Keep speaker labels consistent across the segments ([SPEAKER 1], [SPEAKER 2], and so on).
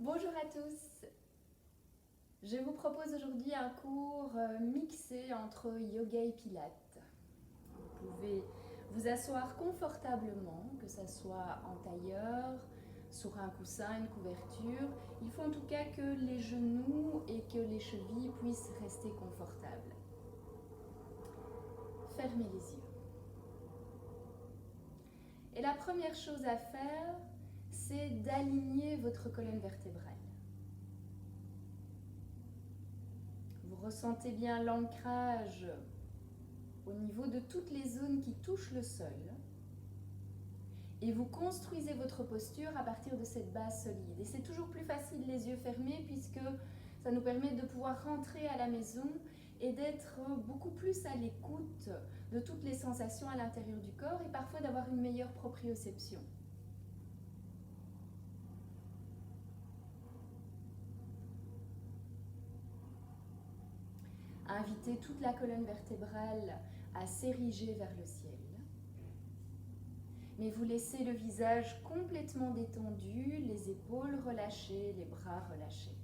[SPEAKER 1] Bonjour à tous. Je vous propose aujourd'hui un cours mixé entre yoga et pilates. Vous pouvez vous asseoir confortablement, que ce soit en tailleur, sur un coussin, une couverture. Il faut en tout cas que les genoux et que les chevilles puissent rester confortables. Fermez les yeux. Et la première chose à faire, c'est d'aligner votre colonne vertébrale. Vous ressentez bien l'ancrage au niveau de toutes les zones qui touchent le sol. Et vous construisez votre posture à partir de cette base solide. Et c'est toujours plus facile les yeux fermés puisque ça nous permet de pouvoir rentrer à la maison et d'être beaucoup plus à l'écoute de toutes les sensations à l'intérieur du corps et parfois d'avoir une meilleure proprioception. Invitez toute la colonne vertébrale à s'ériger vers le ciel. Mais vous laissez le visage complètement détendu, les épaules relâchées, les bras relâchés.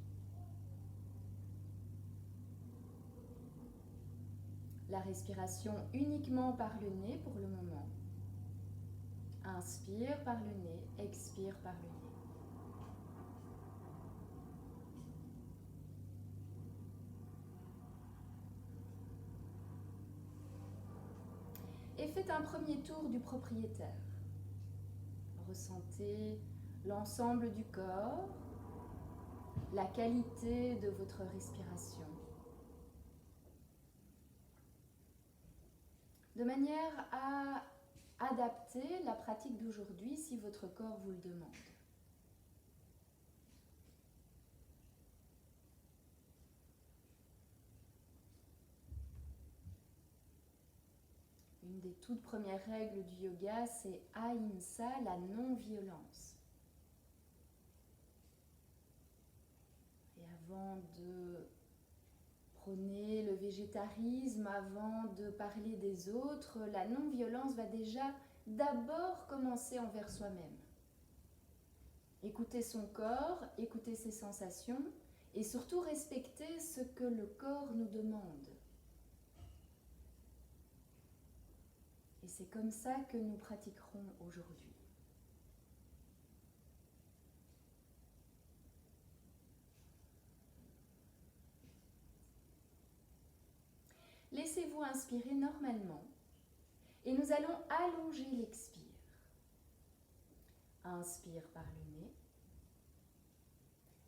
[SPEAKER 1] La respiration uniquement par le nez pour le moment. Inspire par le nez, expire par le nez. Et faites un premier tour du propriétaire. Ressentez l'ensemble du corps, la qualité de votre respiration. De manière à adapter la pratique d'aujourd'hui si votre corps vous le demande. Une des toutes premières règles du yoga, c'est Ahimsa, la non-violence. Et avant de prôner le végétarisme, avant de parler des autres, la non-violence va déjà d'abord commencer envers soi-même. Écouter son corps, écouter ses sensations et surtout respecter ce que le corps nous demande. Et c'est comme ça que nous pratiquerons aujourd'hui. Laissez-vous inspirer normalement et nous allons allonger l'expire. Inspire par le nez.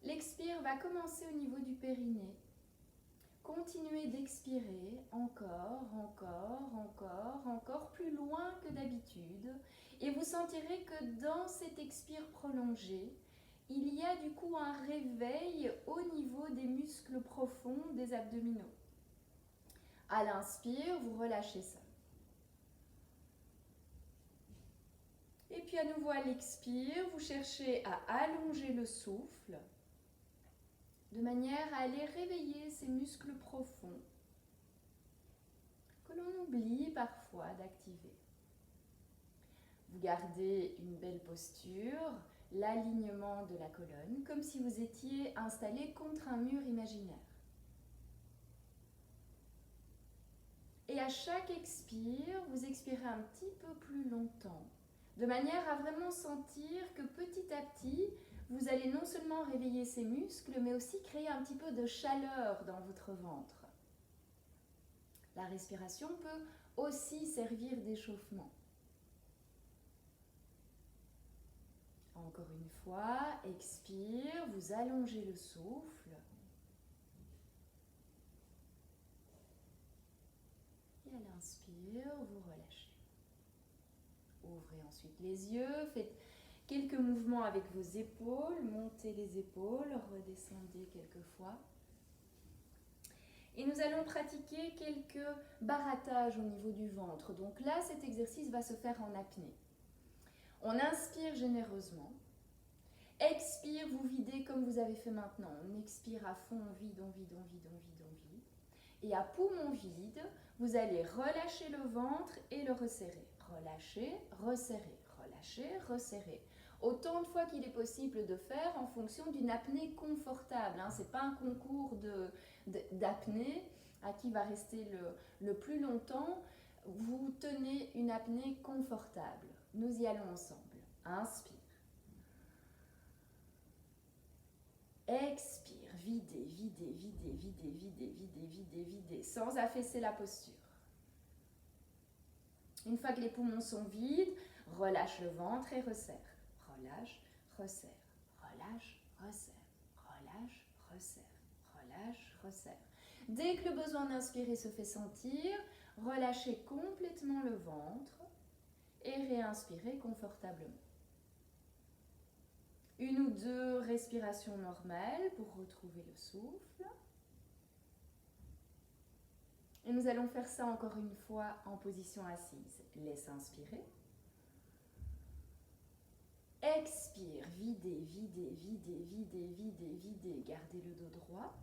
[SPEAKER 1] L'expire va commencer au niveau du périnée. Continuez d'expirer encore, encore plus loin que d'habitude. Et vous sentirez que dans cette expire prolongée, il y a du coup un réveil au niveau des muscles profonds des abdominaux. À l'inspire, vous relâchez ça. Et puis à nouveau à l'expire, vous cherchez à allonger le souffle de manière à aller réveiller ces muscles profonds que l'on oublie parfois d'activer. Vous gardez une belle posture, l'alignement de la colonne, comme si vous étiez installé contre un mur imaginaire. Et à chaque expire, vous expirez un petit peu plus longtemps, de manière à vraiment sentir que petit à petit, vous allez non seulement réveiller ces muscles, mais aussi créer un petit peu de chaleur dans votre ventre. La respiration peut aussi servir d'échauffement. Encore une fois, expire, vous allongez le souffle. Et à l'inspire, vous relâchez. Ouvrez ensuite les yeux, faites quelques mouvements avec vos épaules, montez les épaules, redescendez quelques fois. Et nous allons pratiquer quelques barattages au niveau du ventre. Donc là, cet exercice va se faire en apnée. On inspire généreusement. Expire, vous videz comme vous avez fait maintenant. On expire à fond, on vide, on vide, on vide, on vide, on vide. Et à poumon vide, vous allez relâcher le ventre et le resserrer. Relâcher, resserrer, relâcher, resserrer. autant de fois qu'il est possible de faire en fonction d'une apnée confortable. Ce n'est pas un concours d'apnée à qui va rester le plus longtemps. Vous tenez une apnée confortable. Nous y allons ensemble. Inspire. Expire. Videz, videz, videz, videz, videz, videz, videz, videz, sans affaisser la posture. Une fois que les poumons sont vides, relâche le ventre et resserre. Relâche, resserre, relâche, resserre, relâche, resserre, relâche, resserre. Dès que le besoin d'inspirer se fait sentir, relâchez complètement le ventre et réinspirez confortablement. Une ou deux respirations normales pour retrouver le souffle. Et nous allons faire ça encore une fois en position assise. Laisse inspirer. Expire, videz, videz, videz, videz, videz, videz. Gardez le dos droit.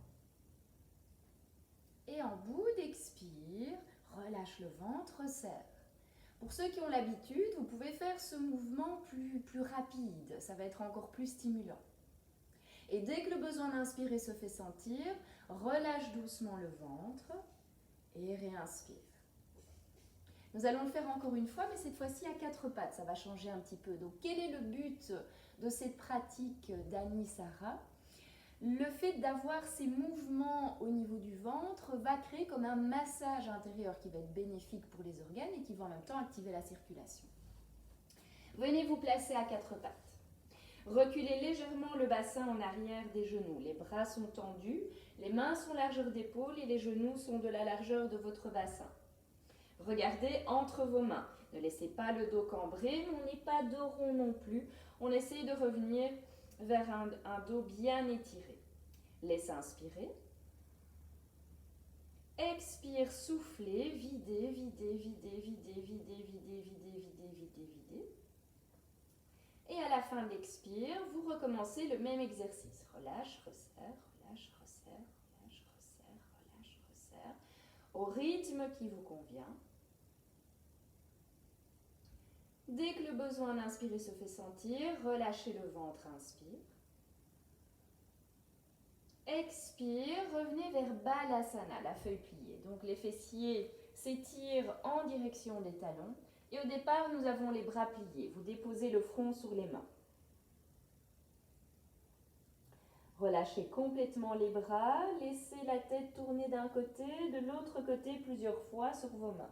[SPEAKER 1] Et en bout d'expire, relâche le ventre, serre. Pour ceux qui ont l'habitude, vous pouvez faire ce mouvement plus rapide. Ça va être encore plus stimulant. Et dès que le besoin d'inspirer se fait sentir, relâche doucement le ventre et réinspire. Nous allons le faire encore une fois, mais cette fois-ci à 4 pattes. Ça va changer un petit peu. Donc, quel est le but de cette pratique d'Anusara ? Le fait d'avoir ces mouvements au niveau du ventre va créer comme un massage intérieur qui va être bénéfique pour les organes et qui va en même temps activer la circulation. Venez vous placer à 4 pattes. Reculez légèrement le bassin en arrière des genoux. Les bras sont tendus, les mains sont largeur d'épaule et les genoux sont de la largeur de votre bassin. Regardez entre vos mains. Ne laissez pas le dos cambré, mais on n'est pas dos rond non plus. On essaye de revenir vers un dos bien étiré. Laissez inspirer. Expire, soufflez, videz, videz, videz, videz, videz, videz, videz, videz, videz, videz. Et à la fin de l'expire, vous recommencez le même exercice. Relâche, resserre, relâche, resserre, relâche, resserre, relâche, resserre. Au rythme qui vous convient. Dès que le besoin d'inspirer se fait sentir, relâchez le ventre, inspire. Expire, revenez vers Balasana, la feuille pliée. Donc les fessiers s'étirent en direction des talons. Et au départ, nous avons les bras pliés. Vous déposez le front sur les mains. Relâchez complètement les bras. Laissez la tête tourner d'un côté, de l'autre côté plusieurs fois sur vos mains.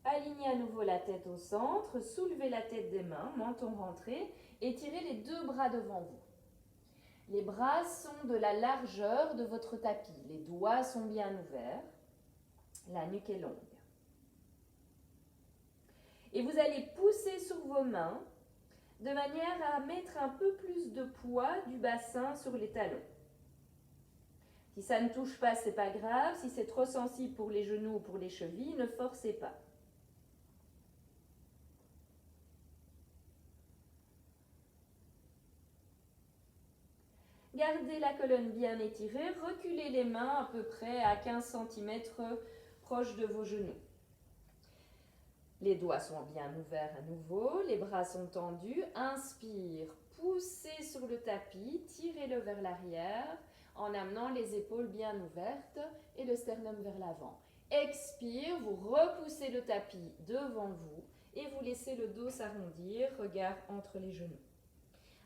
[SPEAKER 1] Alignez à nouveau la tête au centre, soulevez la tête des mains, menton rentré, et tirez les 2 bras devant vous. Les bras sont de la largeur de votre tapis, les doigts sont bien ouverts, la nuque est longue. Et vous allez pousser sur vos mains de manière à mettre un peu plus de poids du bassin sur les talons. Si ça ne touche pas, ce n'est pas grave. Si c'est trop sensible pour les genoux ou pour les chevilles, ne forcez pas. Gardez la colonne bien étirée, reculez les mains à peu près à 15 cm proche de vos genoux. Les doigts sont bien ouverts à nouveau, les bras sont tendus. Inspire, poussez sur le tapis, tirez-le vers l'arrière en amenant les épaules bien ouvertes et le sternum vers l'avant. Expire, vous repoussez le tapis devant vous et vous laissez le dos s'arrondir, regard entre les genoux.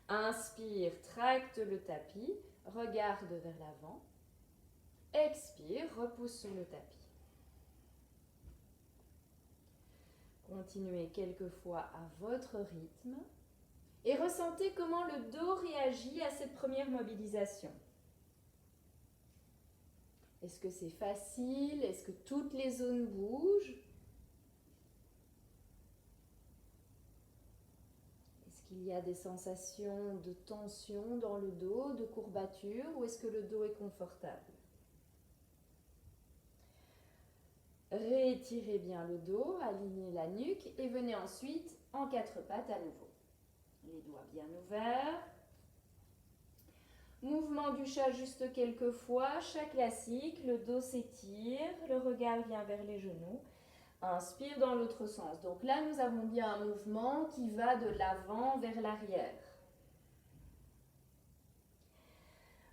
[SPEAKER 1] Inspire, tracte le tapis, regarde vers l'avant. Expire, repousse sur le tapis. Continuez quelques fois à votre rythme et ressentez comment le dos réagit à cette première mobilisation. Est-ce que c'est facile? Est-ce que toutes les zones bougent? Est-ce qu'il y a des sensations de tension dans le dos, de courbature, ou est-ce que le dos est confortable? Réétirez bien le dos, alignez la nuque et venez ensuite en 4 pattes à nouveau. Les doigts bien ouverts. Mouvement du chat juste quelques fois, chat classique, le dos s'étire, le regard vient vers les genoux. Inspire dans l'autre sens. Donc là, nous avons bien un mouvement qui va de l'avant vers l'arrière.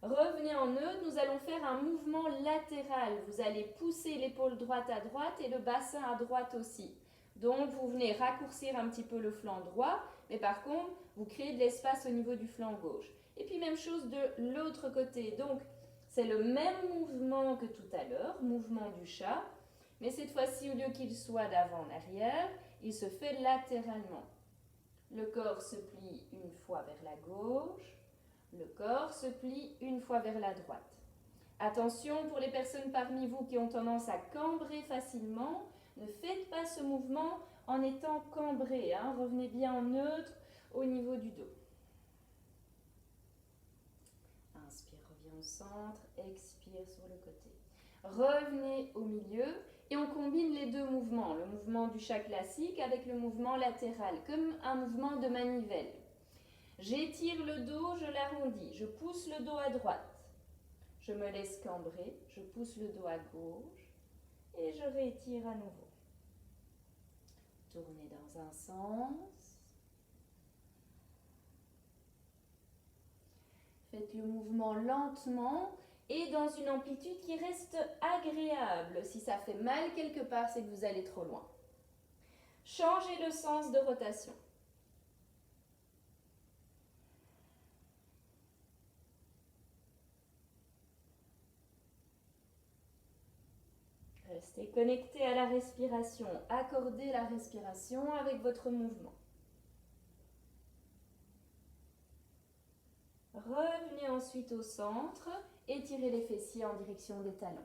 [SPEAKER 1] Revenez en neutre, nous allons faire un mouvement latéral. Vous allez pousser l'épaule droite à droite et le bassin à droite aussi. Donc vous venez raccourcir un petit peu le flanc droit, mais par contre, vous créez de l'espace au niveau du flanc gauche. Et puis même chose de l'autre côté. Donc c'est le même mouvement que tout à l'heure, mouvement du chat, mais cette fois-ci, au lieu qu'il soit d'avant en arrière, il se fait latéralement. Le corps se plie une fois vers la gauche, le corps se plie une fois vers la droite. Attention pour les personnes parmi vous qui ont tendance à cambrer facilement, ne faites pas ce mouvement en étant cambré. Revenez bien en neutre au niveau du dos. Inspire, reviens au centre, expire sur le côté. Revenez au milieu et on combine les deux mouvements, le mouvement du chat classique avec le mouvement latéral, comme un mouvement de manivelle. J'étire le dos, je l'arrondis, je pousse le dos à droite, je me laisse cambrer, je pousse le dos à gauche et je réétire à nouveau. Tournez dans un sens. Faites le mouvement lentement et dans une amplitude qui reste agréable. Si ça fait mal quelque part, c'est que vous allez trop loin. Changez le sens de rotation. Restez connecté à la respiration. Accordez la respiration avec votre mouvement. Revenez ensuite au centre. Étirez les fessiers en direction des talons.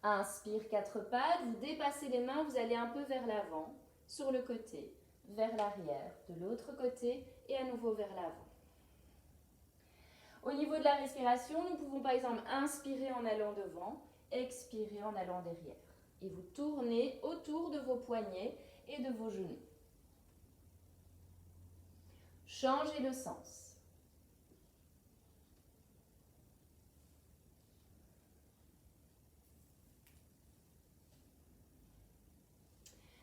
[SPEAKER 1] Inspire, 4 pattes, vous dépassez les mains, vous allez un peu vers l'avant, sur le côté, vers l'arrière, de l'autre côté et à nouveau vers l'avant. Au niveau de la respiration, nous pouvons par exemple inspirer en allant devant, expirer en allant derrière. Et vous tournez autour de vos poignets et de vos genoux. Changez le sens.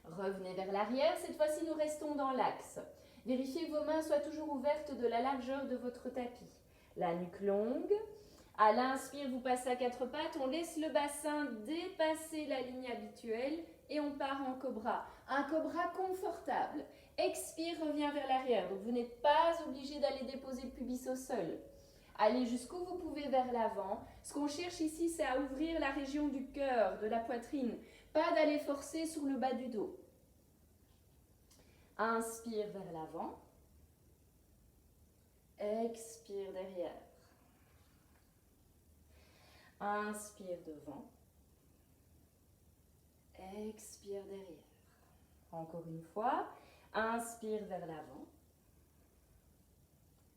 [SPEAKER 1] Revenez vers l'arrière, cette fois-ci nous restons dans l'axe. Vérifiez que vos mains soient toujours ouvertes de la largeur de votre tapis. La nuque longue. À l'inspire, vous passez à 4 pattes, on laisse le bassin dépasser la ligne habituelle et on part en cobra. Un cobra confortable. Expire, revient vers l'arrière. Donc vous n'êtes pas obligé d'aller déposer le pubis au sol. Allez jusqu'où vous pouvez vers l'avant. Ce qu'on cherche ici, c'est à ouvrir la région du cœur, de la poitrine. Pas d'aller forcer sur le bas du dos. Inspire vers l'avant. Expire derrière. Inspire devant. Expire derrière. Encore une fois. Inspire vers l'avant.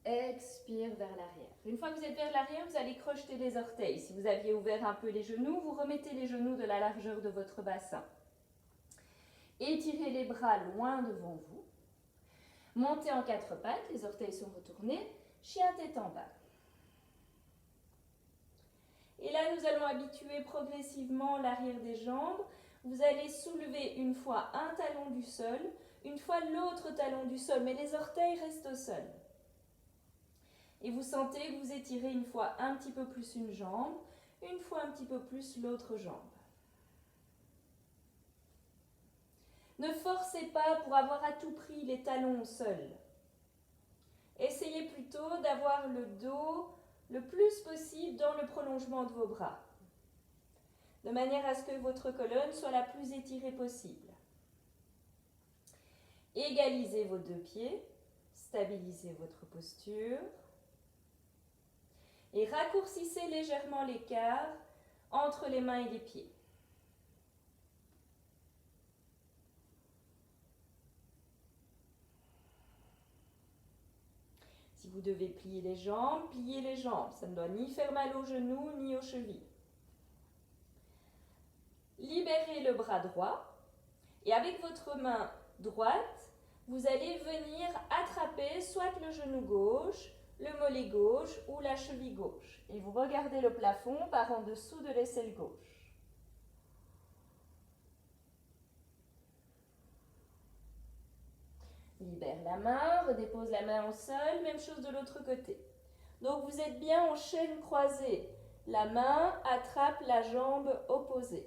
[SPEAKER 1] Expire vers l'arrière. Une fois que vous êtes vers l'arrière, vous allez crocheter les orteils. Si vous aviez ouvert un peu les genoux, vous remettez les genoux de la largeur de votre bassin. Étirez les bras loin devant vous. Montez en 4 pattes, les orteils sont retournés. Chien tête en bas. Et là, nous allons habituer progressivement l'arrière des jambes. Vous allez soulever une fois un talon du sol, une fois l'autre talon du sol, mais les orteils restent au sol. Et vous sentez que vous étirez une fois un petit peu plus une jambe, une fois un petit peu plus l'autre jambe. Ne forcez pas pour avoir à tout prix les talons au sol. Essayez plutôt d'avoir le dos le plus possible dans le prolongement de vos bras, de manière à ce que votre colonne soit la plus étirée possible. Égalisez vos deux pieds, stabilisez votre posture et raccourcissez légèrement l'écart entre les mains et les pieds. Si vous devez plier les jambes, pliez les jambes. Ça ne doit ni faire mal aux genoux ni aux chevilles. Libérez le bras droit et avec votre main droite, vous allez venir attraper soit le genou gauche le mollet gauche ou la cheville gauche. Et vous regardez le plafond par en dessous de l'aisselle gauche. Libère la main, redépose la main au sol, même chose de l'autre côté. Donc vous êtes bien en chaîne croisée. La main attrape la jambe opposée.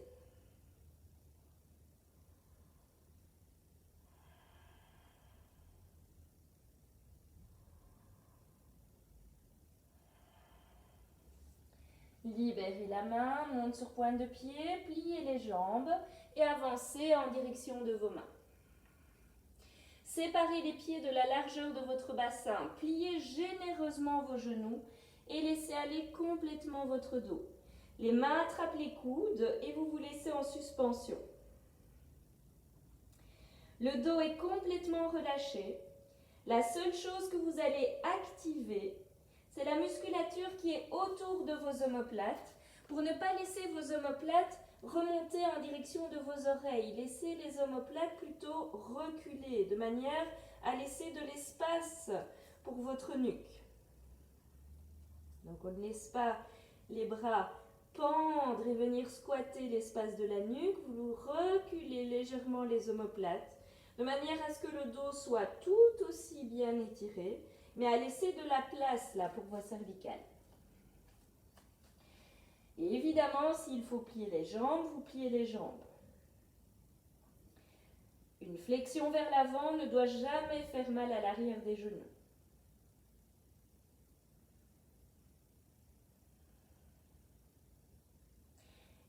[SPEAKER 1] Libérez la main, monte sur pointe de pied, pliez les jambes et avancez en direction de vos mains. Séparez les pieds de la largeur de votre bassin, pliez généreusement vos genoux et laissez aller complètement votre dos. Les mains attrapent les coudes et vous vous laissez en suspension. Le dos est complètement relâché. La seule chose que vous allez activer, c'est la musculature qui est autour de vos omoplates pour ne pas laisser vos omoplates remonter en direction de vos oreilles. Laissez les omoplates plutôt reculer de manière à laisser de l'espace pour votre nuque. Donc on ne laisse pas les bras pendre et venir squatter l'espace de la nuque. Vous reculez légèrement les omoplates de manière à ce que le dos soit tout aussi bien étiré, mais à laisser de la place là pour vos cervicales. Et évidemment, s'il faut plier les jambes, vous pliez les jambes. Une flexion vers l'avant ne doit jamais faire mal à l'arrière des genoux.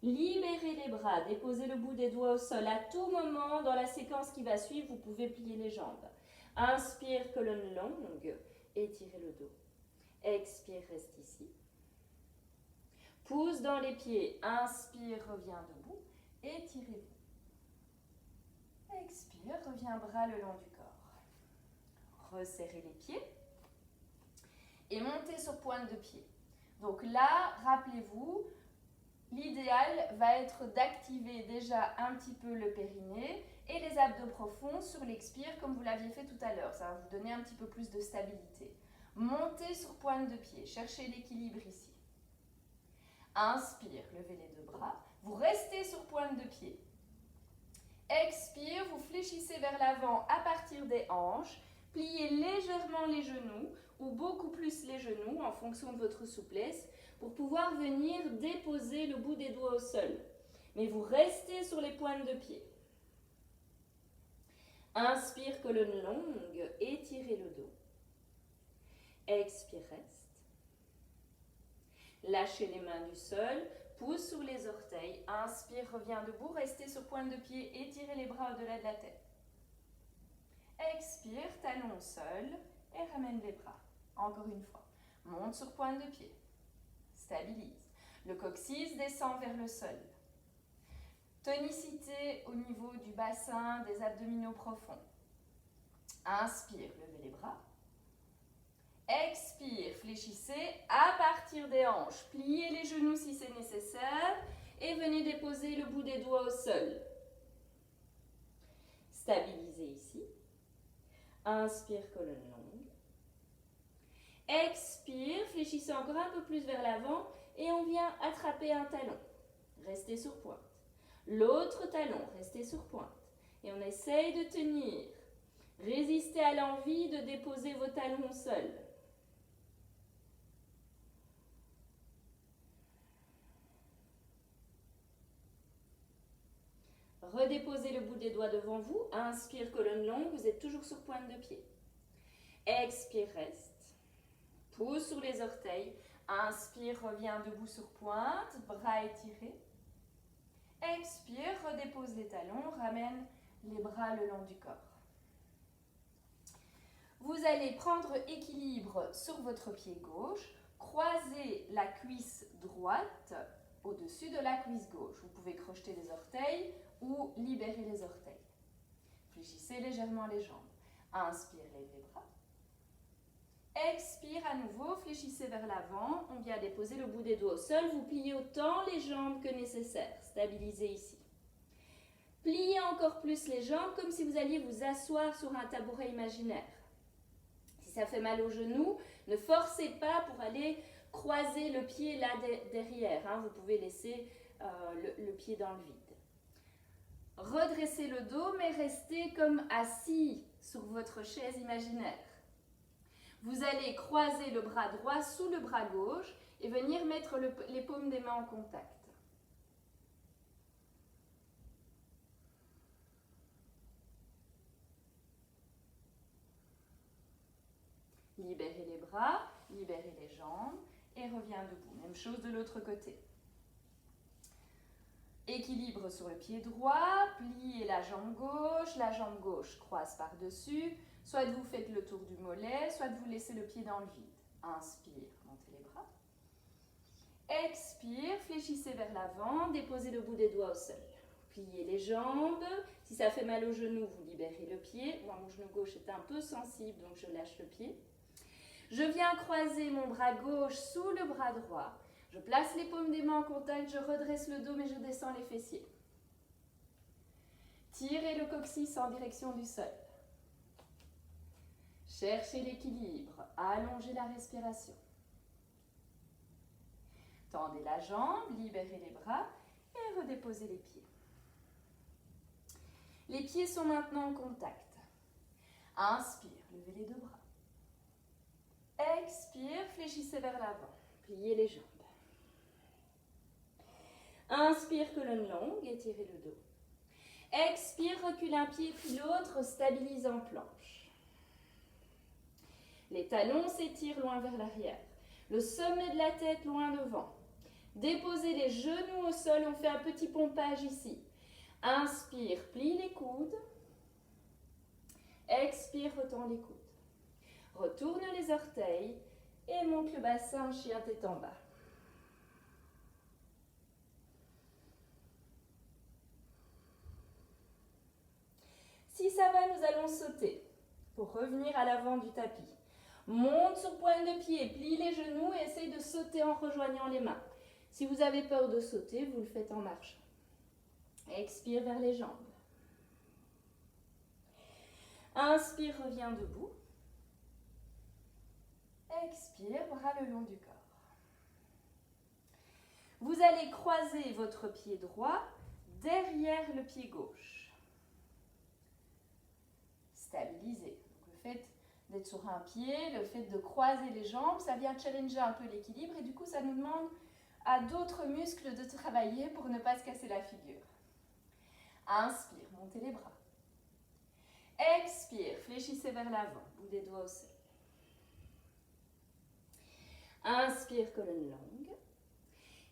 [SPEAKER 1] Libérez les bras, déposez le bout des doigts au sol. À tout moment, dans la séquence qui va suivre, vous pouvez plier les jambes. Inspire, colonne longue, étirez le dos. Expire, reste ici. Pouce dans les pieds, inspire, reviens debout, étirez-vous. Expire, reviens bras le long du corps. Resserrez les pieds et montez sur pointe de pied. Donc là, rappelez-vous, l'idéal va être d'activer déjà un petit peu le périnée et les abdos profonds sur l'expire comme vous l'aviez fait tout à l'heure. Ça va vous donner un petit peu plus de stabilité. Montez sur pointe de pied, cherchez l'équilibre ici. Inspire, levez les deux bras. Vous restez sur pointe de pied. Expire, vous fléchissez vers l'avant à partir des hanches. Pliez légèrement les genoux ou beaucoup plus les genoux en fonction de votre souplesse pour pouvoir venir déposer le bout des doigts au sol. Mais vous restez sur les pointes de pied. Inspire, colonne longue, étirez le dos. Expire, reste. Lâchez les mains du sol, pouce sur les orteils. Inspire, reviens debout, restez sur pointe de pied, étirez les bras au-delà de la tête. Expire, talon au sol et ramène les bras. Encore une fois, monte sur pointe de pied. Stabilise. Le coccyx descend vers le sol. Tonicité au niveau du bassin, des abdominaux profonds. Inspire, levez les bras. Expire, fléchissez à partir des hanches. Pliez les genoux si c'est nécessaire et venez déposer le bout des doigts au sol. Stabilisez ici. Inspire, colonne longue. Expire, fléchissez encore un peu plus vers l'avant et on vient attraper un talon. Restez sur pointe. L'autre talon, restez sur pointe. Et on essaye de tenir. Résistez à l'envie de déposer vos talons au sol. Redéposez le bout des doigts devant vous. Inspire, colonne longue, vous êtes toujours sur pointe de pied. Expire, reste. Pouce sur les orteils. Inspire, reviens debout sur pointe, bras étirés. Expire, redépose les talons, ramène les bras le long du corps. Vous allez prendre équilibre sur votre pied gauche, croiser la cuisse droite au-dessus de la cuisse gauche. Vous pouvez crocheter les orteils ou libérer les orteils. Fléchissez légèrement les jambes. Inspire, levez les bras. Expire à nouveau, fléchissez vers l'avant. On vient déposer le bout des doigts au sol. Vous pliez autant les jambes que nécessaire. Stabilisez ici. Pliez encore plus les jambes comme si vous alliez vous asseoir sur un tabouret imaginaire. Si ça fait mal au genou, ne forcez pas pour aller croiser le pied là derrière. Hein. Vous pouvez laisser le pied dans le vide. Redressez le dos, mais restez comme assis sur votre chaise imaginaire. Vous allez croiser le bras droit sous le bras gauche et venir mettre les paumes des mains en contact. Libérez les bras, libérez les jambes et reviens debout. Même chose de l'autre côté. Équilibre sur le pied droit, pliez la jambe gauche croise par-dessus. Soit vous faites le tour du mollet, soit vous laissez le pied dans le vide. Inspire, montez les bras. Expire, fléchissez vers l'avant, déposez le bout des doigts au sol. Pliez les jambes. Si ça fait mal au genou, vous libérez le pied. Moi, mon genou gauche est un peu sensible, donc je lâche le pied. Je viens croiser mon bras gauche sous le bras droit. Je place les paumes des mains en contact, je redresse le dos, mais je descends les fessiers. Tirez le coccyx en direction du sol. Cherchez l'équilibre, allongez la respiration. Tendez la jambe, libérez les bras et redéposez les pieds. Les pieds sont maintenant en contact. Inspire, levez les deux bras. Expire, fléchissez vers l'avant, pliez les jambes. Inspire, colonne longue, étirez le dos. Expire, recule un pied puis l'autre, stabilise en planche. Les talons s'étirent loin vers l'arrière. Le sommet de la tête loin devant. Déposez les genoux au sol, on fait un petit pompage ici. Inspire, plie les coudes. Expire, retends les coudes. Retourne les orteils et monte le bassin, chien tête en bas. Si ça va, nous allons sauter pour revenir à l'avant du tapis. Monte sur pointe de pied, plie les genoux et essaye de sauter en rejoignant les mains. Si vous avez peur de sauter, vous le faites en marchant. Expire vers les jambes. Inspire, reviens debout. Expire, bras le long du corps. Vous allez croiser votre pied droit derrière le pied gauche. Stabilisez. Donc, le fait d'être sur un pied, le fait de croiser les jambes, ça vient challenger un peu l'équilibre et du coup ça nous demande à d'autres muscles de travailler pour ne pas se casser la figure. Inspire, montez les bras. Expire, fléchissez vers l'avant, bout des doigts au sol. Inspire, colonne longue.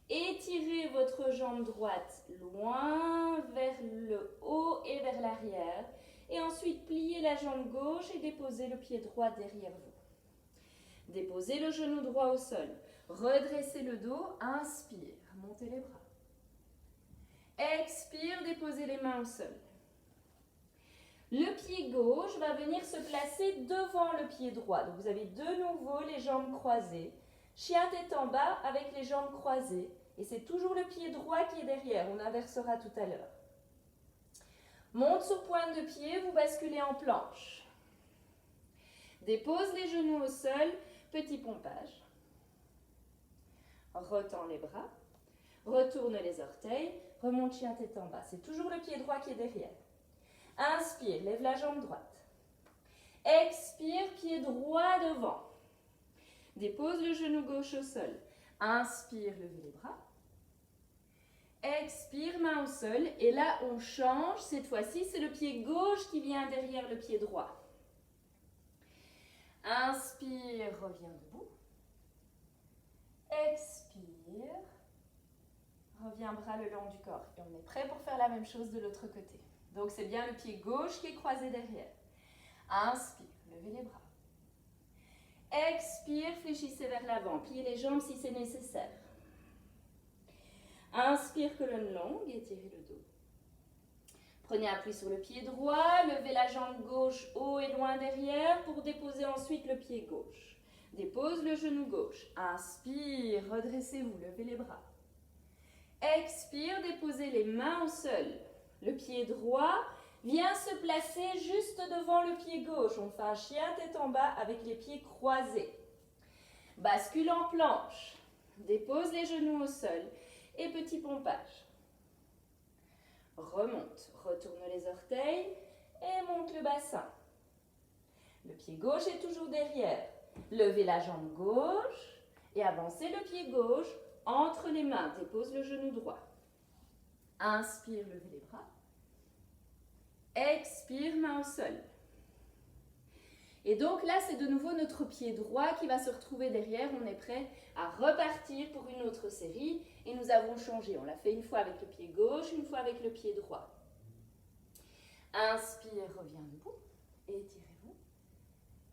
[SPEAKER 1] Étirez votre jambe droite loin vers le haut et vers l'arrière. Et ensuite, pliez la jambe gauche et déposez le pied droit derrière vous. Déposez le genou droit au sol. Redressez le dos. Inspire, montez les bras. Expire, déposez les mains au sol. Le pied gauche va venir se placer devant le pied droit. Donc vous avez de nouveau les jambes croisées. Chien tête en bas avec les jambes croisées. Et c'est toujours le pied droit qui est derrière. On inversera tout à l'heure. Monte sur pointe de pied, vous basculez en planche. Dépose les genoux au sol, petit pompage. Retends les bras. Retourne les orteils. Remonte chien tête en bas. C'est toujours le pied droit qui est derrière. Inspire, lève la jambe droite. Expire, pied droit devant. Dépose le genou gauche au sol. Inspire, levez les bras. Expire, main au sol. Et là, on change. Cette fois-ci, c'est le pied gauche qui vient derrière le pied droit. Inspire, reviens debout. Expire. Reviens bras le long du corps. Et on est prêt pour faire la même chose de l'autre côté. Donc, c'est bien le pied gauche qui est croisé derrière. Inspire, levez les bras. Expire, fléchissez vers l'avant. Pliez les jambes si c'est nécessaire. Inspire, colonne longue, étirez le dos. Prenez appui sur le pied droit, levez la jambe gauche haut et loin derrière pour déposer ensuite le pied gauche. Dépose le genou gauche. Inspire, redressez-vous, levez les bras. Expire, déposez les mains au sol. Le pied droit,
[SPEAKER 2] vient se placer juste devant le pied gauche. On fait un chien tête en bas avec les pieds croisés. Bascule en planche. Dépose les genoux au sol et petit pompage. Remonte, retourne les orteils et monte le bassin. Le pied gauche est toujours derrière. Levez la jambe gauche et avancez le pied gauche entre les mains. Dépose le genou droit. Inspire, levez les bras. Expire, main au sol. Et donc là, c'est de nouveau notre pied droit qui va se retrouver derrière. On est prêt à repartir pour une autre série. Et nous avons changé. On l'a fait une fois avec le pied gauche, une fois avec le pied droit. Inspire, reviens debout. Étirez-vous.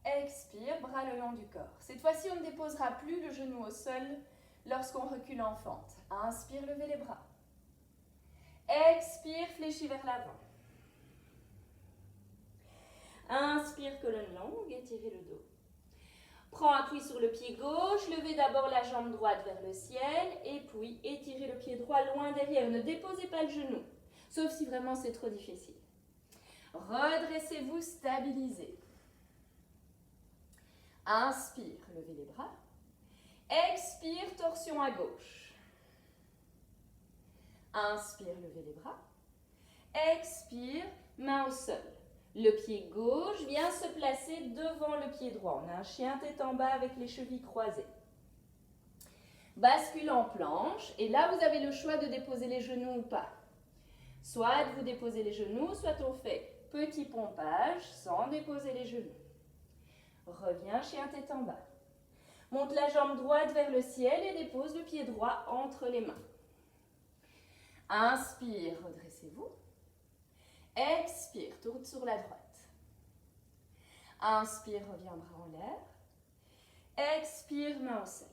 [SPEAKER 2] Expire, bras le long du corps. Cette fois-ci, on ne déposera plus le genou au sol lorsqu'on recule en fente. Inspire, levez les bras. Expire, fléchis vers l'avant. Inspire, colonne longue, étirez le dos. Prends appui sur le pied gauche, levez d'abord la jambe droite vers le ciel et puis étirez le pied droit loin derrière. Ne déposez pas le genou, sauf si vraiment c'est trop difficile. Redressez-vous, stabilisez. Inspire, levez les bras. Expire, torsion à gauche. Inspire, levez les bras. Expire, main au sol. Le pied gauche vient se placer devant le pied droit. On a un chien tête en bas avec les chevilles croisées. Bascule en planche et là vous avez le choix de déposer les genoux ou pas. Soit vous déposez les genoux, soit on fait petit pompage sans déposer les genoux. Reviens, chien tête en bas. Monte la jambe droite vers le ciel et dépose le pied droit entre les mains. Inspire, redressez-vous. Expire, tourne sur la droite. Inspire, reviens bras en l'air. Expire, main au sol.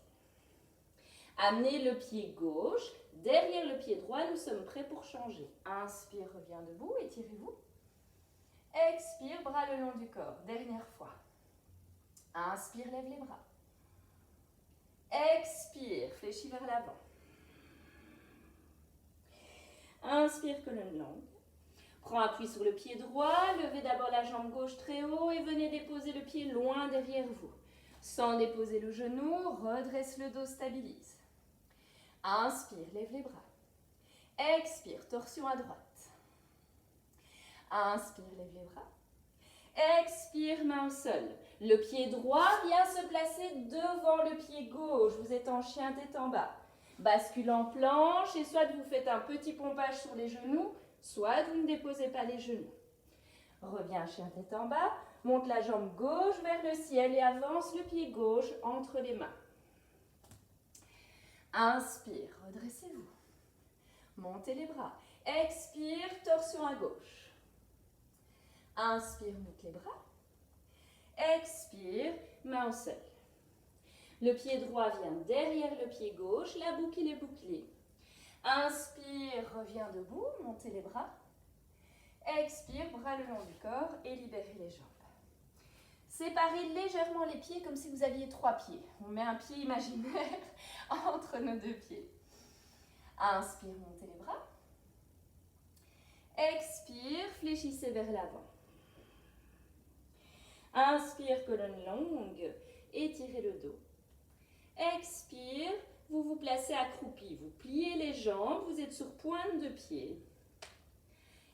[SPEAKER 2] Amenez le pied gauche derrière le pied droit, nous sommes prêts pour changer. Inspire, reviens debout, étirez-vous. Expire, bras le long du corps, dernière fois. Inspire, lève les bras. Expire, fléchis vers l'avant. Inspire, colonne longue. Prends appui sur le pied droit, levez d'abord la jambe gauche très haut et venez déposer le pied loin derrière vous. Sans déposer le genou, redresse le dos, stabilise. Inspire, lève les bras. Expire, torsion à droite. Inspire, lève les bras. Expire, main au sol. Le pied droit vient se placer devant le pied gauche. Vous êtes en chien tête en bas. Bascule en planche et soit vous faites un petit pompage sur les genoux, soit vous ne déposez pas les genoux. Reviens, chien tête en bas. Monte la jambe gauche vers le ciel et avance le pied gauche entre les mains. Inspire, redressez-vous. Montez les bras. Expire, torsion à gauche. Inspire, monte les bras. Expire, main au sol. Le pied droit vient derrière le pied gauche, la boucle est bouclée. Inspire, reviens debout, montez les bras. Expire, bras le long du corps et libérez les jambes. Séparez légèrement les pieds comme si vous aviez 3 pieds. On met un pied imaginaire entre nos 2 pieds. Inspire, montez les bras. Expire, fléchissez vers l'avant. Inspire, colonne longue, étirez le dos. Expire, vous vous placez accroupi. Vous pliez les jambes, vous êtes sur pointe de pied.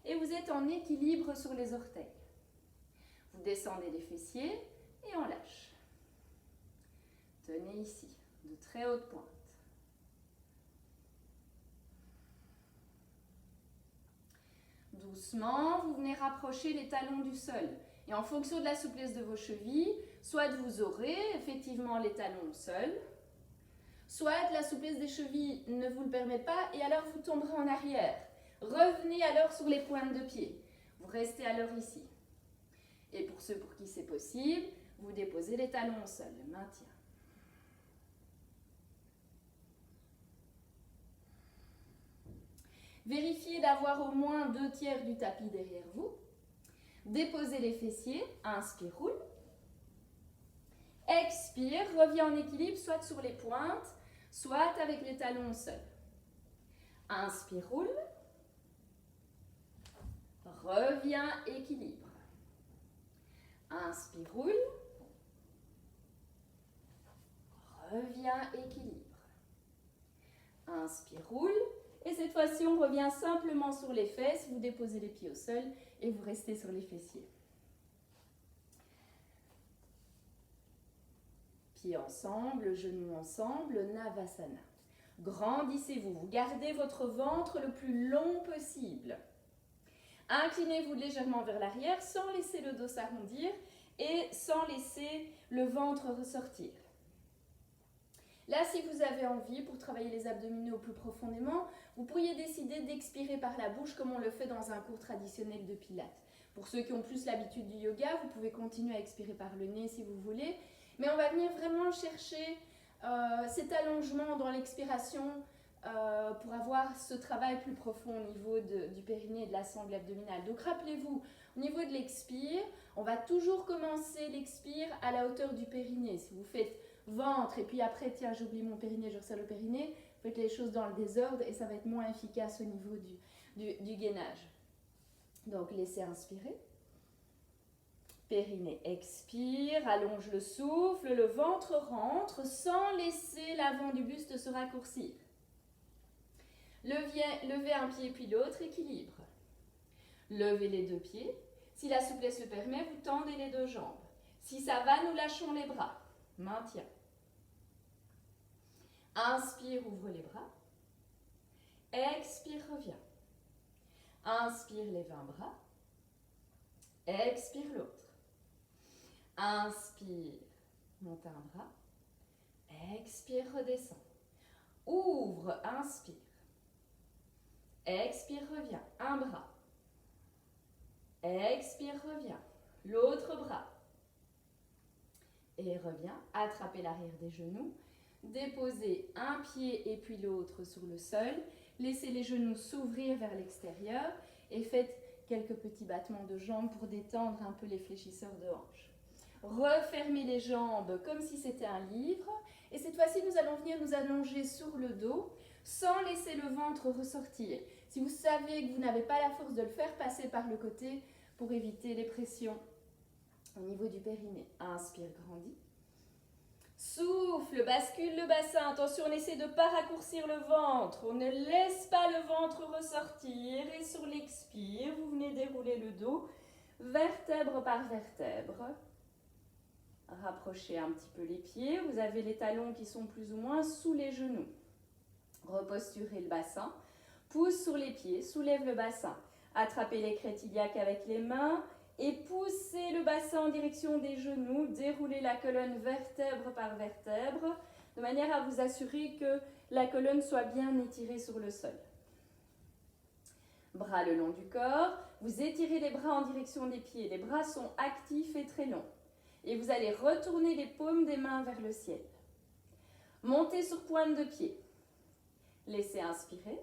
[SPEAKER 2] Et vous êtes en équilibre sur les orteils. Vous descendez les fessiers et on lâche. Tenez ici, de très haute pointe. Doucement, vous venez rapprocher les talons du sol. Et en fonction de la souplesse de vos chevilles, soit vous aurez effectivement les talons au sol, soit la souplesse des chevilles ne vous le permet pas et alors vous tomberez en arrière. Revenez alors sur les pointes de pied. Vous restez alors ici. Et pour ceux pour qui c'est possible, vous déposez les talons au sol, le maintien. Vérifiez d'avoir au moins 2/3 du tapis derrière vous. Déposez les fessiers, inspire, roule. Expire, reviens en équilibre, soit sur les pointes, soit avec les talons au sol. Inspire, roule. Reviens, équilibre. Inspire, roule. Reviens, équilibre. Inspire, roule. Et cette fois-ci, on revient simplement sur les fesses. Vous déposez les pieds au sol et vous restez sur les fessiers. Pieds ensemble, genoux ensemble, Navasana. Grandissez-vous. Vous gardez votre ventre le plus long possible. Inclinez-vous légèrement vers l'arrière sans laisser le dos s'arrondir et sans laisser le ventre ressortir. Là, si vous avez envie, pour travailler les abdominaux plus profondément, vous pourriez décider d'expirer par la bouche comme on le fait dans un cours traditionnel de pilates. Pour ceux qui ont plus l'habitude du yoga, vous pouvez continuer à expirer par le nez si vous voulez. Mais on va venir vraiment chercher cet allongement dans l'expiration pour avoir ce travail plus profond au niveau du périnée et de la sangle abdominale. Donc rappelez-vous, au niveau de l'expire, on va toujours commencer l'expire à la hauteur du périnée. Si vous faites ventre et puis après, tiens, j'oublie mon périnée, je resserre le périnée, vous faites les choses dans le désordre et ça va être moins efficace au niveau du gainage. Donc laissez inspirer. Périnée expire, allonge le souffle, le ventre rentre sans laisser l'avant du buste se raccourcir. Levez un pied puis l'autre, équilibre. Levez les deux pieds. Si la souplesse le permet, vous tendez les deux jambes. Si ça va, nous lâchons les bras. Maintien. Inspire, ouvre les bras. Expire, reviens. Inspire, lève un bras. Expire l'autre. Inspire, monte un bras. Expire, redescend. Ouvre, inspire. Expire, reviens. Un bras. Expire, reviens. L'autre bras. Et reviens. Attrapez l'arrière des genoux. Déposez un pied et puis l'autre sur le sol. Laissez les genoux s'ouvrir vers l'extérieur et faites quelques petits battements de jambes pour détendre un peu les fléchisseurs de hanches. Refermez les jambes comme si c'était un livre. Et cette fois-ci, nous allons venir nous allonger sur le dos sans laisser le ventre ressortir. Si vous savez que vous n'avez pas la force de le faire, passez par le côté pour éviter les pressions au niveau du périnée. Inspire, grandis. Souffle, bascule le bassin. Attention, on essaie de ne pas raccourcir le ventre. On ne laisse pas le ventre ressortir. Et sur l'expire, vous venez dérouler le dos, vertèbre par vertèbre. Rapprochez un petit peu les pieds. Vous avez les talons qui sont plus ou moins sous les genoux. Reposturez le bassin. Pousse sur les pieds, soulève le bassin. Attrapez les crêtes iliaques avec les mains. Et poussez le bassin en direction des genoux, déroulez la colonne vertèbre par vertèbre, de manière à vous assurer que la colonne soit bien étirée sur le sol. Bras le long du corps, vous étirez les bras en direction des pieds, les bras sont actifs et très longs. Et vous allez retourner les paumes des mains vers le ciel. Montez sur pointe de pied. Laissez inspirer.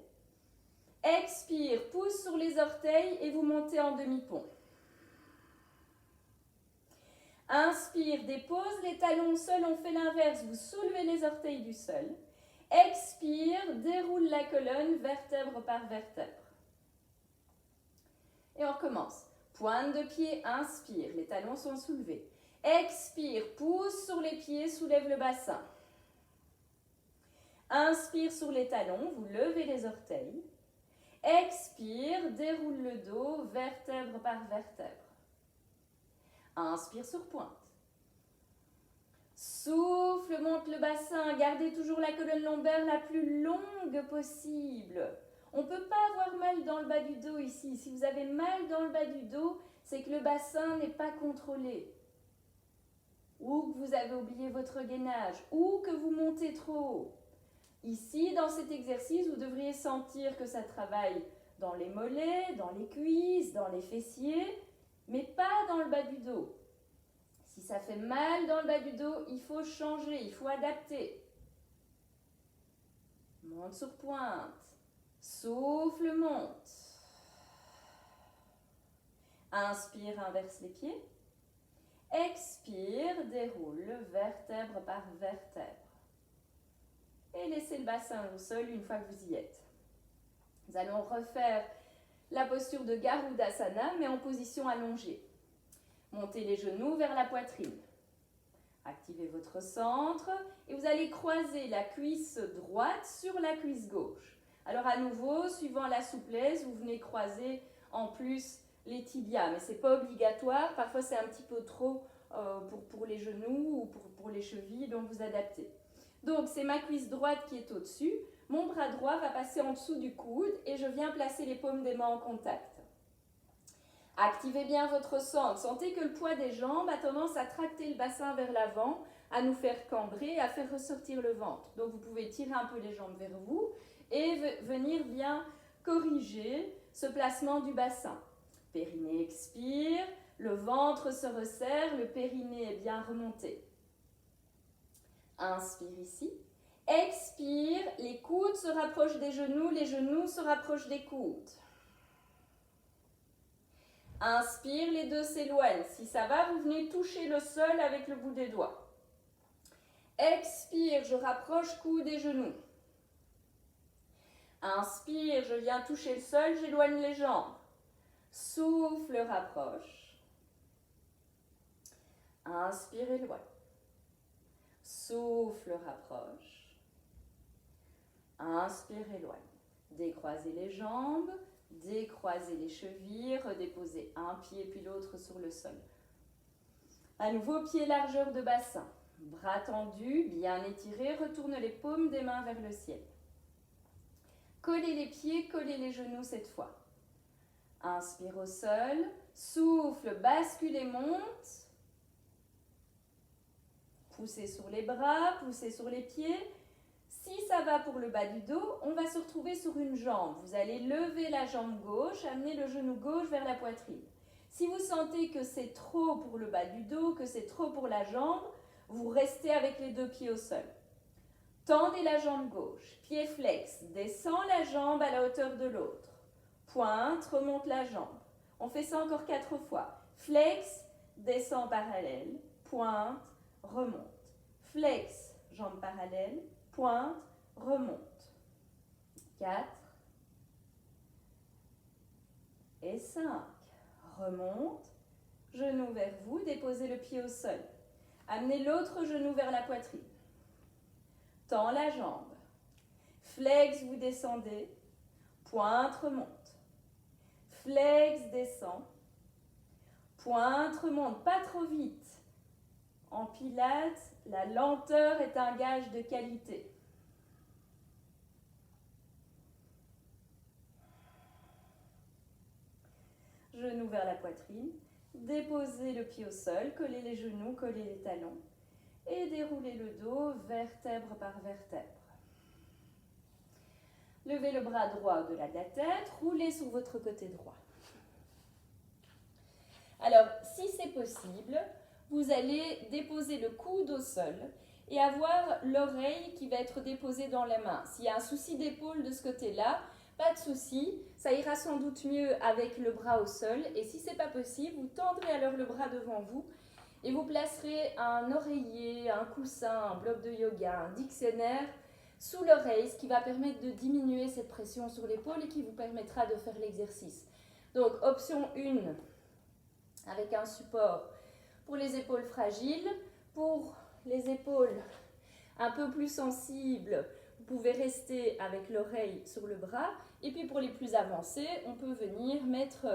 [SPEAKER 2] Expire, pousse sur les orteils et vous montez en demi-pont. Inspire, dépose les talons au sol, on fait l'inverse, vous soulevez les orteils du sol. Expire, déroule la colonne vertèbre par vertèbre. Et on recommence. Pointe de pied, inspire, les talons sont soulevés. Expire, pousse sur les pieds, soulève le bassin. Inspire sur les talons, vous levez les orteils. Expire, déroule le dos, vertèbre par vertèbre. Inspire sur pointe. Souffle, monte le bassin. Gardez toujours la colonne lombaire la plus longue possible. On ne peut pas avoir mal dans le bas du dos ici. Si vous avez mal dans le bas du dos, c'est que le bassin n'est pas contrôlé. Ou que vous avez oublié votre gainage. Ou que vous montez trop haut. Ici, dans cet exercice, vous devriez sentir que ça travaille dans les mollets, dans les cuisses, dans les fessiers, mais pas dans le bas du dos. Si ça fait mal dans le bas du dos, il faut changer, il faut adapter. Monte sur pointe. Souffle, monte. Inspire, inverse les pieds. Expire, déroule vertèbre par vertèbre. Et laissez le bassin au sol une fois que vous y êtes. Nous allons refaire la posture de Garudasana, mais en position allongée. Montez les genoux vers la poitrine. Activez votre centre et vous allez croiser la cuisse droite sur la cuisse gauche. Alors à nouveau, suivant la souplesse, vous venez croiser en plus les tibias, mais ce n'est pas obligatoire. Parfois c'est un petit peu trop pour les genoux ou pour les chevilles, donc vous adaptez. Donc c'est ma cuisse droite qui est au-dessus. Mon bras droit va passer en dessous du coude et je viens placer les paumes des mains en contact. Activez bien votre centre. Sentez que le poids des jambes a tendance à tracter le bassin vers l'avant, à nous faire cambrer, à faire ressortir le ventre. Donc vous pouvez tirer un peu les jambes vers vous et venir bien corriger ce placement du bassin. Périnée expire, le ventre se resserre, le périnée est bien remonté. Inspire ici. Expire, les coudes se rapprochent des genoux, les genoux se rapprochent des coudes. Inspire, les deux s'éloignent. Si ça va, vous venez toucher le sol avec le bout des doigts. Expire, je rapproche coudes et genoux. Inspire, je viens toucher le sol, j'éloigne les jambes. Souffle, rapproche. Inspire, éloigne. Souffle, rapproche. Inspire, éloigne. Décroisez les jambes. Décroisez les chevilles, redéposez un pied puis l'autre sur le sol. À nouveau, pied largeur de bassin. Bras tendus, bien étirés, retourne les paumes des mains vers le ciel. Collez les pieds, collez les genoux cette fois. Inspire au sol, souffle, bascule et monte. Poussez sur les bras, poussez sur les pieds. Si ça va pour le bas du dos, on va se retrouver sur une jambe. Vous allez lever la jambe gauche, amener le genou gauche vers la poitrine. Si vous sentez que c'est trop pour le bas du dos, que c'est trop pour la jambe, vous restez avec les deux pieds au sol. Tendez la jambe gauche, pied flex, descend la jambe à la hauteur de l'autre. Pointe, remonte la jambe. On fait ça encore 4 fois. Flex, descend parallèle, pointe, remonte. Flex, jambe parallèle, pointe, remonte. 4 et 5. Remonte, genou vers vous, déposez le pied au sol. Amenez l'autre genou vers la poitrine. Tends la jambe. Flex, vous descendez. Pointe, remonte. Flex, descend. Pointe, remonte. Pas trop vite. En pilates, la lenteur est un gage de qualité. Genou vers la poitrine. Déposez le pied au sol, collez les genoux, collez les talons. Et déroulez le dos, vertèbre par vertèbre. Levez le bras droit au-delà de la tête, roulez sur votre côté droit. Alors, si c'est possible, vous allez déposer le coude au sol et avoir l'oreille qui va être déposée dans la main. S'il y a un souci d'épaule de ce côté-là, pas de souci, ça ira sans doute mieux avec le bras au sol. Et si ce n'est pas possible, vous tendrez alors le bras devant vous et vous placerez un oreiller, un coussin, un bloc de yoga, un dictionnaire sous l'oreille, ce qui va permettre de diminuer cette pression sur l'épaule et qui vous permettra de faire l'exercice. Donc, option 1, avec un support pour les épaules fragiles. Pour les épaules un peu plus sensibles, vous pouvez rester avec l'oreille sur le bras. Et puis pour les plus avancés, on peut venir mettre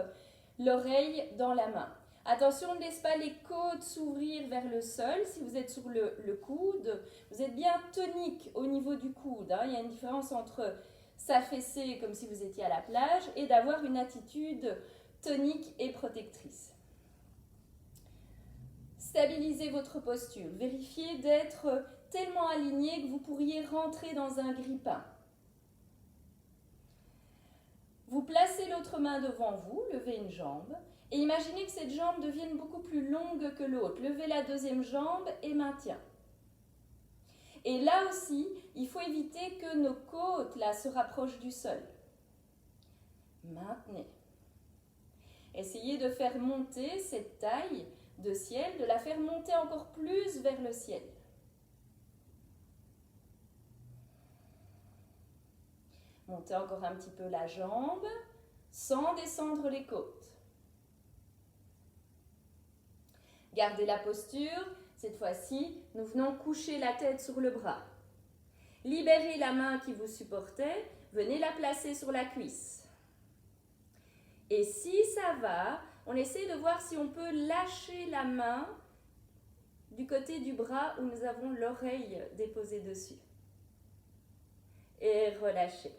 [SPEAKER 2] l'oreille dans la main. Attention, ne laisse pas les côtes s'ouvrir vers le sol. Si vous êtes sur le coude, vous êtes bien tonique au niveau du coude. Il y a une différence entre s'affaisser comme si vous étiez à la plage et d'avoir une attitude tonique et protectrice. Stabilisez votre posture. Vérifiez d'être tellement aligné que vous pourriez rentrer dans un grille-pain. Vous placez l'autre main devant vous, levez une jambe et imaginez que cette jambe devienne beaucoup plus longue que l'autre. Levez la deuxième jambe et maintien. Et là aussi, il faut éviter que nos côtes là, se rapprochent du sol. Maintenez. Essayez de faire monter cette taille de ciel, de la faire monter encore plus vers le ciel. Montez encore un petit peu la jambe, sans descendre les côtes. Gardez la posture. Cette fois-ci, nous venons coucher la tête sur le bras. Libérez la main qui vous supportait, venez la placer sur la cuisse. Et si ça va, on essaie de voir si on peut lâcher la main du côté du bras où nous avons l'oreille déposée dessus. Et relâchez.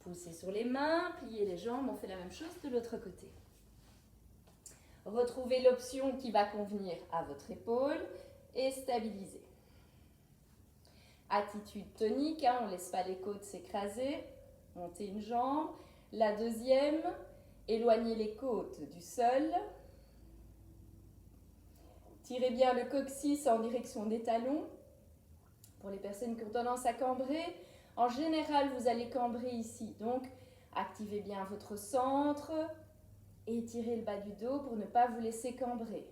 [SPEAKER 2] Poussez sur les mains, pliez les jambes, on fait la même chose de l'autre côté. Retrouvez l'option qui va convenir à votre épaule et stabilisez. Attitude tonique, on ne laisse pas les côtes s'écraser. Montez une jambe. La deuxième, éloignez les côtes du sol. Tirez bien le coccyx en direction des talons. Pour les personnes qui ont tendance à cambrer, en général, vous allez cambrer ici. Donc, activez bien votre centre. Étirez le bas du dos pour ne pas vous laisser cambrer.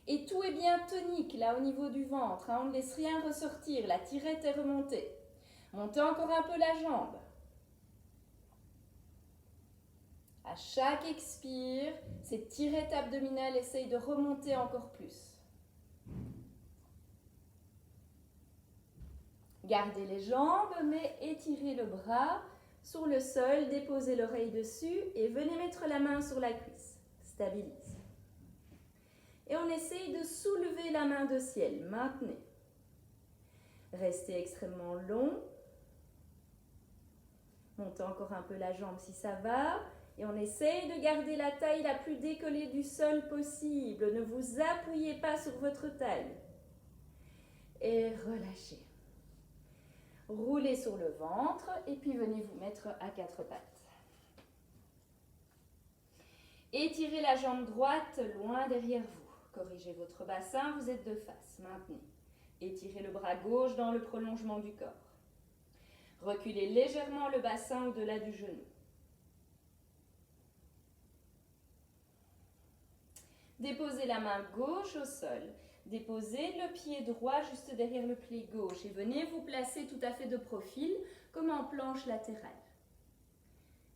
[SPEAKER 2] Et tout est bien tonique, là, au niveau du ventre. On ne laisse rien ressortir. La tirette est remontée. Montez encore un peu la jambe. À chaque expire, cette tirette abdominale essaye de remonter encore plus. Gardez les jambes, mais étirez le bras sur le sol, déposez l'oreille dessus et venez mettre la main sur la cuisse. Stabilise. Et on essaye de soulever la main de ciel. Maintenez. Restez extrêmement long. Montez encore un peu la jambe si ça va. Et on essaye de garder la taille la plus décollée du sol possible. Ne vous appuyez pas sur votre taille. Et relâchez. Roulez sur le ventre et puis venez vous mettre à quatre pattes. Étirez la jambe droite loin derrière vous. Corrigez votre bassin, vous êtes de face. Maintenez. Étirez le bras gauche dans le prolongement du corps. Reculez légèrement le bassin au-delà du genou. Déposez la main gauche au sol. Déposez le pied droit juste derrière le pied gauche et venez vous placer tout à fait de profil comme en planche latérale.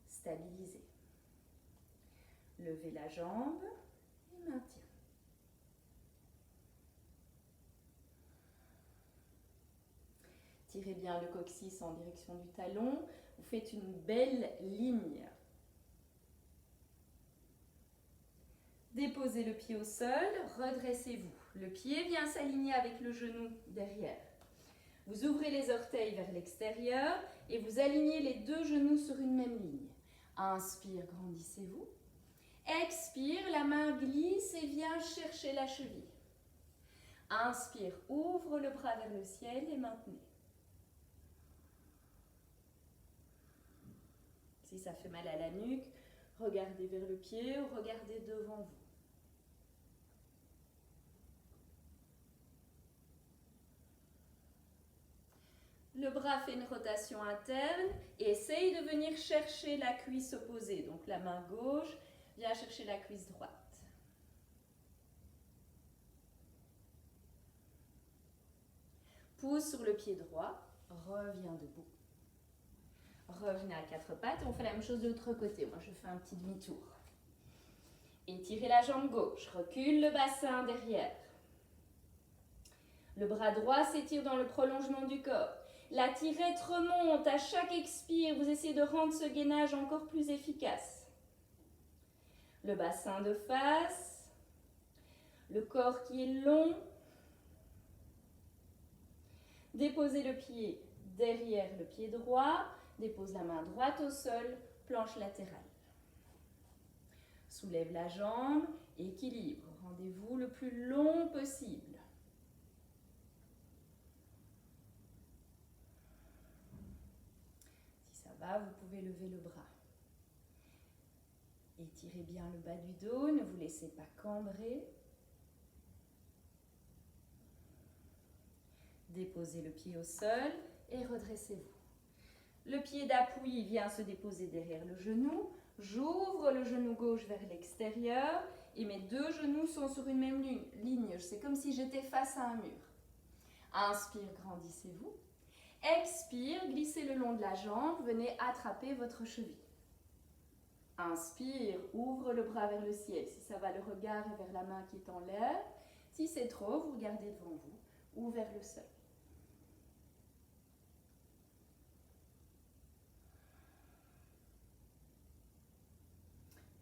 [SPEAKER 2] Stabilisez. Levez la jambe et maintien. Tirez bien le coccyx en direction du talon. Vous faites une belle ligne. Déposez le pied au sol, redressez-vous. Le pied vient s'aligner avec le genou derrière. Vous ouvrez les orteils vers l'extérieur et vous alignez les deux genoux sur une même ligne. Inspire, grandissez-vous. Expire, la main glisse et vient chercher la cheville. Inspire, ouvre le bras vers le ciel et maintenez. Si ça fait mal à la nuque, regardez vers le pied ou regardez devant vous. Le bras fait une rotation interne et essaye de venir chercher la cuisse opposée. Donc la main gauche vient chercher la cuisse droite. Pousse sur le pied droit, reviens debout. Revenez à quatre pattes et on fait la même chose de l'autre côté. Moi je fais un petit demi-tour. Étirez la jambe gauche, recule le bassin derrière. Le bras droit s'étire dans le prolongement du corps. La tirette remonte à chaque expire. Vous essayez de rendre ce gainage encore plus efficace. Le bassin de face. Le corps qui est long. Déposez le pied derrière le pied droit. Dépose la main droite au sol. Planche latérale. Soulève la jambe. Équilibre. Rendez-vous le plus long possible. Vous pouvez lever le bras. Étirez bien le bas du dos, ne vous laissez pas cambrer. Déposez le pied au sol et redressez-vous. Le pied d'appui vient se déposer derrière le genou. J'ouvre le genou gauche vers l'extérieur et mes deux genoux sont sur une même ligne. C'est comme si j'étais face à un mur. Inspire, grandissez-vous. Expire, glissez le long de la jambe, venez attraper votre cheville. Inspire, ouvre le bras vers le ciel. Si ça va, le regard est vers la main qui est en l'air. Si c'est trop, vous regardez devant vous ou vers le sol.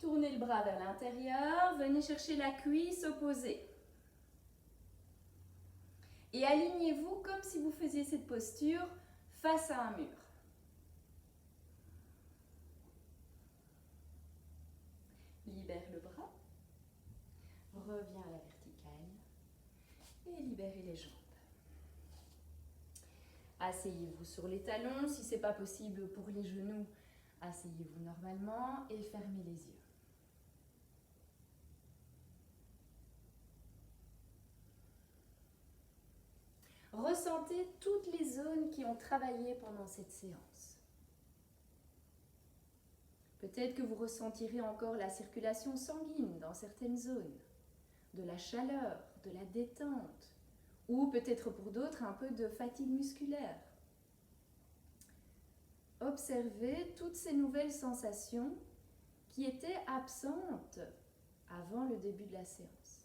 [SPEAKER 2] Tournez le bras vers l'intérieur, venez chercher la cuisse opposée. Et alignez-vous comme si vous faisiez cette posture face à un mur. Libère le bras, reviens à la verticale et libérez les jambes. Asseyez-vous sur les talons, si ce n'est pas possible pour les genoux, asseyez-vous normalement et fermez les yeux. Ressentez toutes les zones qui ont travaillé pendant cette séance. Peut-être que vous ressentirez encore la circulation sanguine dans certaines zones, de la chaleur, de la détente, ou peut-être pour d'autres un peu de fatigue musculaire. Observez toutes ces nouvelles sensations qui étaient absentes avant le début de la séance.